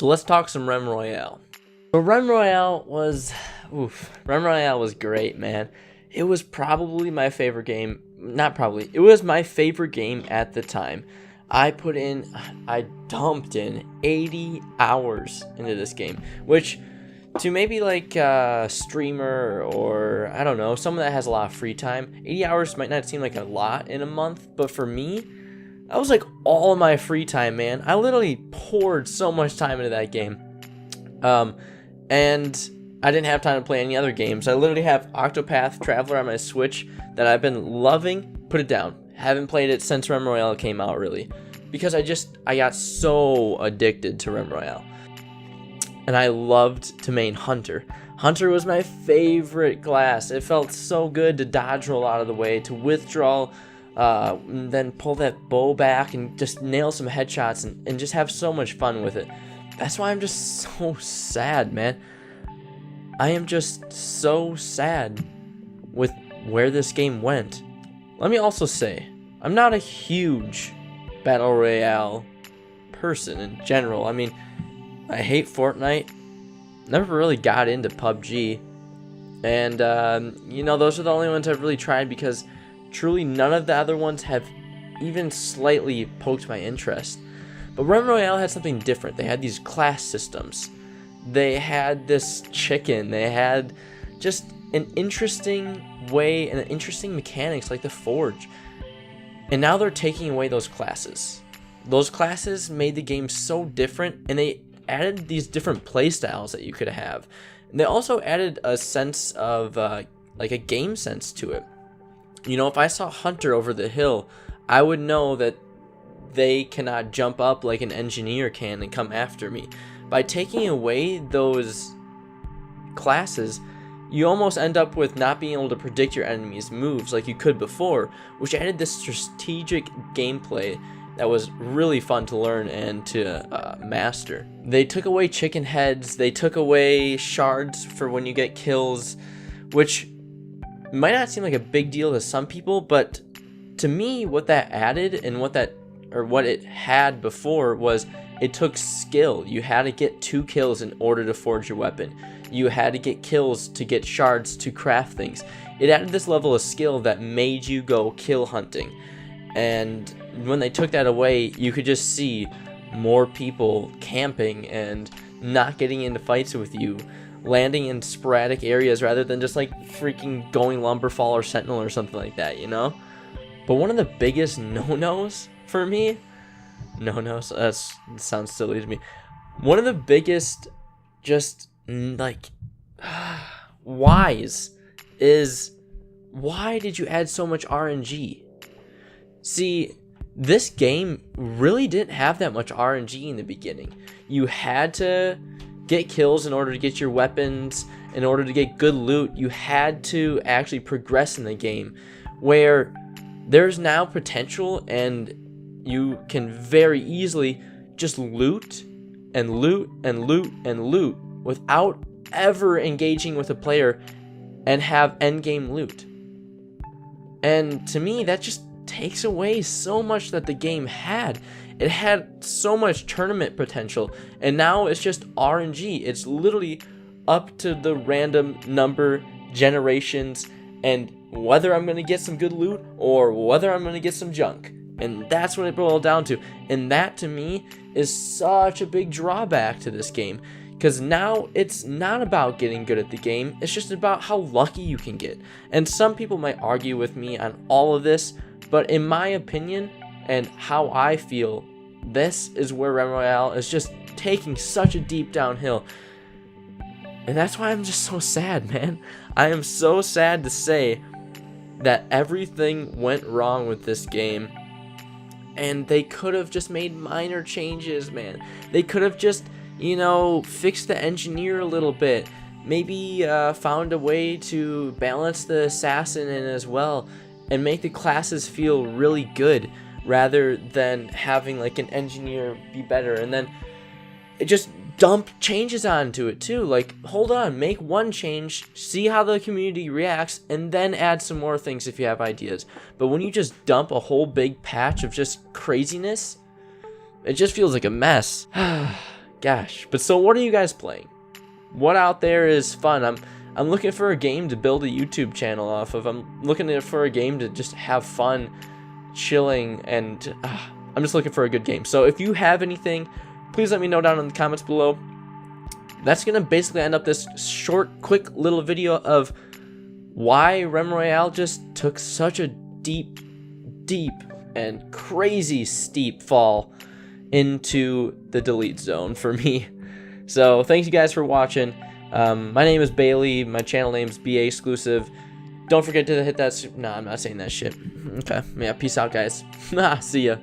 So let's talk some Rem Royale. So Rem Royale was great, man. It was probably my favorite game. Not probably. It was my favorite game at the time. I dumped in 80 hours into this game, which to maybe like a streamer or I don't know, someone that has a lot of free time, 80 hours might not seem like a lot in a month, but for me, that was like all of my free time, man. I literally poured so much time into that game. And I didn't have time to play any other games. I literally have Octopath Traveler on my Switch that I've been loving. Put it down. Haven't played it since Rem Royale came out, really. Because I got so addicted to Rem Royale. And I loved to main Hunter. Hunter was my favorite class. It felt so good to dodge roll out of the way, to withdraw, then pull that bow back and just nail some headshots and just have so much fun with it. That's why I'm just so sad, man. I am just so sad with where this game went. Let me also say, I'm not a huge Battle Royale person in general. I mean, I hate Fortnite. Never really got into PUBG. And, those are the only ones I've really tried because truly none of the other ones have even slightly poked my interest. But Rem Royale had something different. They had these class systems. They had this chicken. They had just an interesting way and interesting mechanics like the Forge. And now they're taking away those classes. Those classes made the game so different, and they added these different playstyles that you could have. And they also added a sense of like a game sense to it. You know, if I saw Hunter over the hill, I would know that they cannot jump up like an engineer can and come after me. By taking away those classes, you almost end up with not being able to predict your enemy's moves like you could before, which added this strategic gameplay that was really fun to learn and to master. They took away chicken heads, they took away shards for when you get kills, which might not seem like a big deal to some people, but to me, what that added and what it had before was it took skill. You had to get 2 kills in order to forge your weapon. You had to get kills to get shards to craft things. It added this level of skill that made you go kill hunting. And when they took that away, you could just see more people camping and not getting into fights with you, landing in sporadic areas rather than just like freaking going Lumberfall or Sentinel or something like that, you know? But one of the biggest no-nos for me, that sounds silly to me. One of the biggest just like whys is, why did you add so much RNG? See, this game really didn't have that much RNG in the beginning. You had to get kills in order to get your weapons, in order to get good loot. You had to actually progress in the game, where there's now potential and you can very easily just loot and loot and loot and loot without ever engaging with a player and have endgame loot. And to me, that just takes away so much that the game had. It had so much tournament potential, and now it's just RNG. It's literally up to the random number generations and whether I'm going to get some good loot or whether I'm going to get some junk. And that's what it boiled down to. And that, to me, is such a big drawback to this game. Because now it's not about getting good at the game. It's just about how lucky you can get. And some people might argue with me on all of this. But in my opinion, and how I feel, this is where Rem Royale is just taking such a deep downhill. And that's why I'm just so sad, man. I am so sad to say that everything went wrong with this game. And they could have just made minor changes, man. They could have just, fixed the engineer a little bit. Maybe found a way to balance the assassin in as well. And make the classes feel really good, rather than having like an engineer be better. And then it just dump changes onto it too. Like, hold on, make one change, see how the community reacts, and then add some more things if you have ideas. But when you just dump a whole big patch of just craziness, it just feels like a mess. Gosh. But so what are you guys playing? What out there is fun? I'm looking for a game to build a YouTube channel off of. I'm looking for a game to just have fun, chilling, and I'm just looking for a good game. So if you have anything, please let me know down in the comments below. That's gonna basically end up this short, quick little video of why Rem Royale just took such a deep and crazy steep fall into the delete zone for me. So thanks you guys for watching. My name is Bailey. My channel name is BA Exclusive. Don't forget to hit that. Nah, I'm not saying that shit. Okay. Yeah. Peace out, guys. See ya.